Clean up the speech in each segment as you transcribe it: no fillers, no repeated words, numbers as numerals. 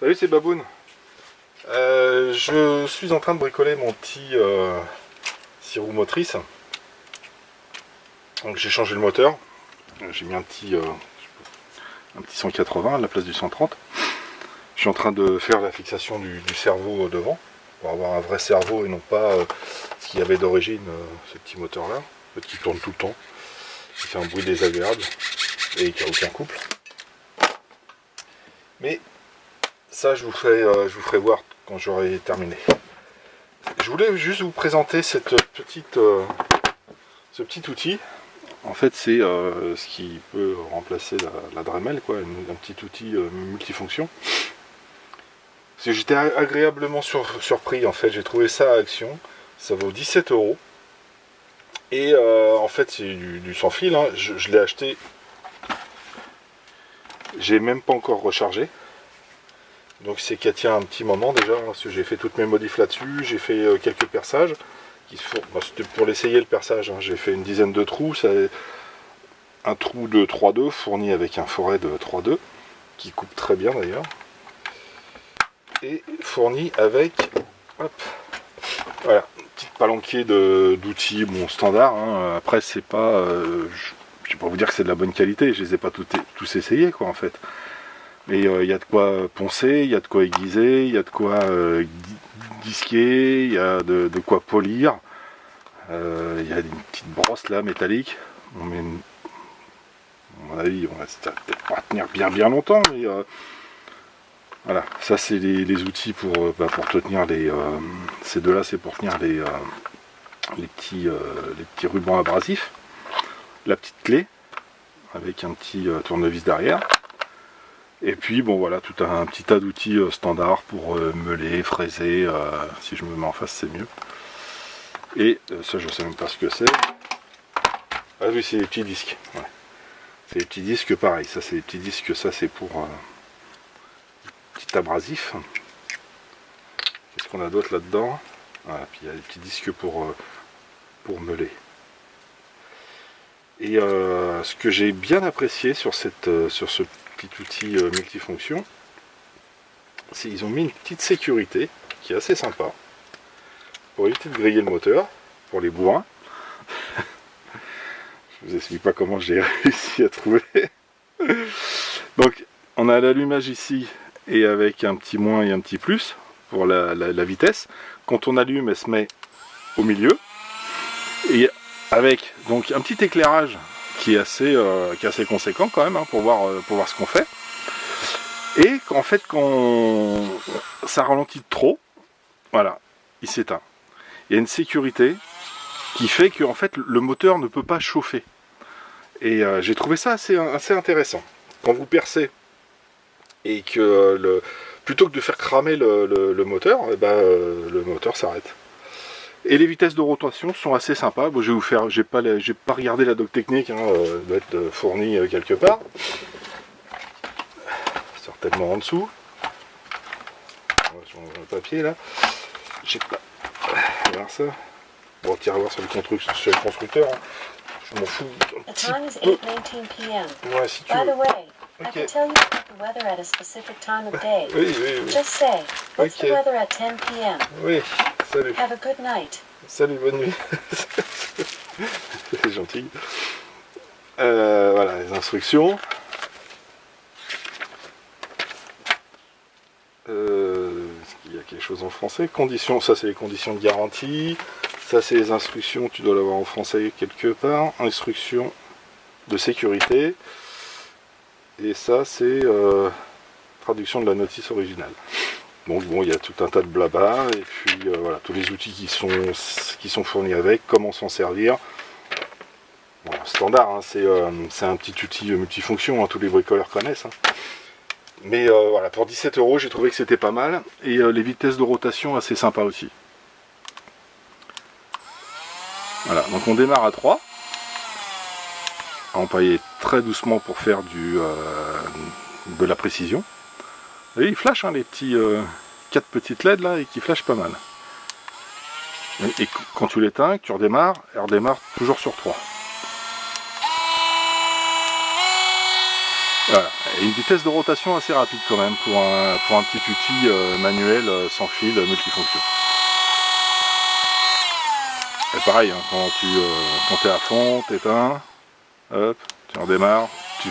Salut, c'est Baboun. Je suis en train de bricoler mon petit 6 roues motrices. Donc j'ai changé le moteur. J'ai mis un petit 180 à la place du 130. Je suis en train de faire la fixation du cerveau devant pour avoir un vrai cerveau et non pas ce qu'il y avait d'origine, ce petit moteur là, qui tourne tout le temps, qui fait un bruit désagréable et qui n'a aucun couple. Mais ça je vous ferai voir quand j'aurai terminé. Je voulais juste vous présenter cette petite, ce petit outil. En fait c'est ce qui peut remplacer la Dremel, quoi, un petit outil multifonction. J'étais agréablement surpris, en fait, j'ai trouvé ça à Action, ça vaut 17 €. Et en fait c'est du sans fil, hein. Je l'ai acheté, j'ai même pas encore rechargé. Donc c'est qu'elle tient un petit moment déjà, parce que j'ai fait toutes mes modifs là-dessus, j'ai fait quelques perçages. C'était pour l'essayer le perçage, hein. J'ai fait une dizaine de trous, un trou de 3,2 fourni avec un forêt de 3,2, qui coupe très bien d'ailleurs. Et fourni avec, hop, voilà, une petite palanquée d'outils, bon, standard, hein. Après c'est pas, je vais pas vous dire que c'est de la bonne qualité, je les ai pas tous essayés, quoi, en fait. Mais il y a de quoi poncer, il y a de quoi aiguiser, il y a de quoi disquer, il y a de quoi polir. Il y a une petite brosse là, métallique. On met à mon avis, on va peut-être pas tenir bien longtemps, mais voilà, ça c'est les outils pour tenir ces deux-là, c'est pour tenir les petits rubans abrasifs. La petite clé, avec un petit tournevis derrière. Et puis bon voilà, tout un petit tas d'outils standards pour meuler, fraiser, si je me mets en face c'est mieux. Et ça je sais même pas ce que c'est. Ah oui, c'est les petits disques. Ouais. C'est les petits disques pareil, ça c'est les petits disques, ça c'est pour petit abrasif. Qu'est-ce qu'on a d'autre là-dedans? Voilà, puis il y a des petits disques pour meuler. Et ce que j'ai bien apprécié sur ce petit outil multifonction, c'est qu'ils ont mis une petite sécurité qui est assez sympa pour éviter de griller le moteur pour les bourrins. Je vous explique pas comment j'ai réussi à trouver. Donc on a l'allumage ici et avec un petit moins et un petit plus pour la vitesse. Quand on allume, elle se met au milieu et avec donc un petit éclairage qui est assez conséquent quand même, hein, pour voir ce qu'on fait. Et qu'en fait quand ça ralentit trop, voilà, il s'éteint. Il y a une sécurité qui fait que en fait le moteur ne peut pas chauffer. Et j'ai trouvé ça assez intéressant. Quand vous percez et que plutôt que de faire cramer le moteur, et ben, le moteur s'arrête. Et les vitesses de rotation sont assez sympas. Bon, je vais vous faire, j'ai pas regardé la doc technique, hein, doit être fournie quelque part, certainement en dessous. Sur le papier là, j'ai pas. Regarde ça. Bon, tiens à voir sur le constructeur. Hein. Je m'en fous. The time is 8:19 p.m. Ouais, si tu By veux. the way, I Okay. can tell you about the weather at a specific time of day. Oui. Just say, what's Okay. the weather at 10 p.m. Oui, salut. Have a good night. Salut, bonne nuit. C'est gentil. Voilà, les instructions. Est-ce qu'il y a quelque chose en français? Conditions, ça c'est les conditions de garantie. Ça c'est les instructions, tu dois l'avoir en français quelque part. Instructions de sécurité. Et ça c'est traduction de la notice originale. Donc bon, il y a tout un tas de blabla, et puis voilà, tous les outils qui sont fournis avec, comment s'en servir. Bon, standard, hein, c'est un petit outil multifonction, hein, tous les bricoleurs connaissent. Hein. Mais voilà, pour 17 €, j'ai trouvé que c'était pas mal, et les vitesses de rotation assez sympa aussi. Voilà, donc on démarre à 3. À empailler très doucement pour faire de la précision. Vous voyez, il flash, hein, les petits 4 petites LED là, et qui flashent pas mal. Et quand tu l'éteins, que tu redémarres, elle redémarre toujours sur 3. Voilà. Et une vitesse de rotation assez rapide quand même pour un petit outil manuel sans fil multifonction. Et pareil, hein, quand tu es à fond, t'éteins, hop, tu redémarres, tu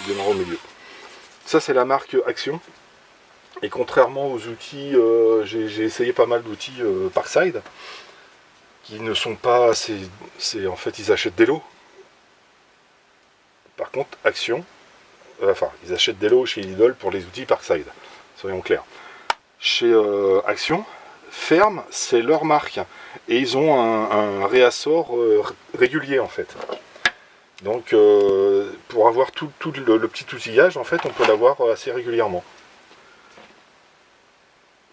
démarres au milieu. Ça c'est la marque Action. Et contrairement aux outils, j'ai essayé pas mal d'outils Parkside qui ne sont pas assez. En fait, ils achètent des lots. Par contre, Action, ils achètent des lots chez Lidl pour les outils Parkside. Soyons clairs. Chez Action, Ferme, c'est leur marque. Et ils ont un réassort régulier en fait. Donc, pour avoir tout le petit outillage, en fait, on peut l'avoir assez régulièrement.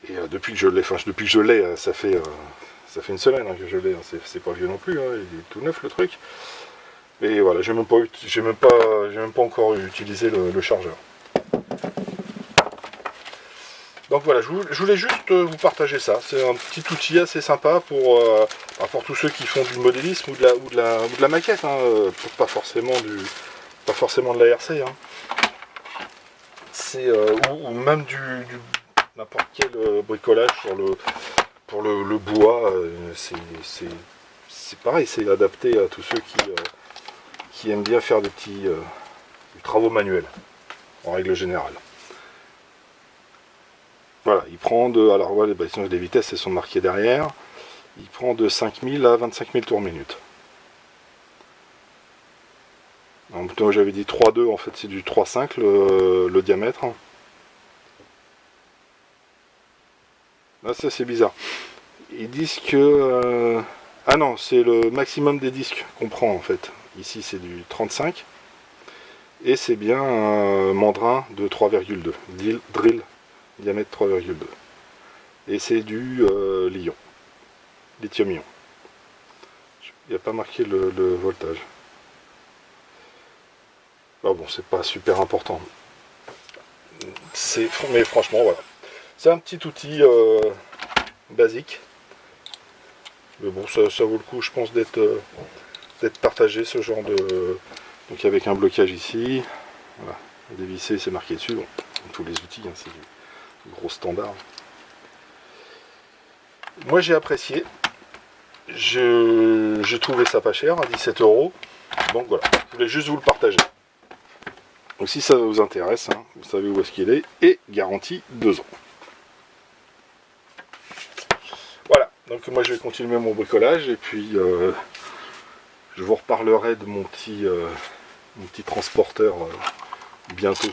Et depuis que je l'ai, ça fait une semaine que je l'ai, hein, c'est pas vieux non plus, hein, il est tout neuf le truc. Et voilà, j'ai même pas encore utilisé le chargeur. Donc voilà, je voulais juste vous partager ça. C'est un petit outil assez sympa pour tous ceux qui font du modélisme ou de la maquette, hein, pas forcément de la RC. Hein. C'est ou même du n'importe quel bricolage pour le bois. C'est pareil, c'est adapté à tous ceux qui aiment bien faire des travaux manuels, en règle générale. Voilà, il prend de. Alors voilà, les vitesses elles sont marquées derrière. Il prend de 5000 à 25 000 tours minute. Donc j'avais dit 3,2, en fait c'est du 3,5 le diamètre. Là ça c'est bizarre. Ils disent que. Ah non, c'est le maximum des disques qu'on prend en fait. Ici c'est du 35. Et c'est bien un mandrin de 3,2. Drill diamètre 3,2. Et c'est du lithium-ion. Il n'y a pas marqué le voltage. Ah bon, c'est pas super important. Mais franchement, voilà. C'est un petit outil basique. Mais bon, ça vaut le coup, je pense, d'être partagé, ce genre de... Donc avec un blocage ici. Voilà. Dévissé, c'est marqué dessus. Bon, comme tous les outils, hein, c'est du gros standard. Moi, j'ai apprécié. J'ai trouvé ça pas cher, à 17 €. Donc voilà, je voulais juste vous le partager. Donc si ça vous intéresse, hein, vous savez où est-ce qu'il est, et garantie 2 ans. Voilà, donc moi je vais continuer mon bricolage, et puis je vous reparlerai de mon petit transporteur bientôt.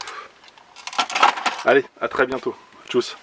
Allez, à très bientôt. Tchuss.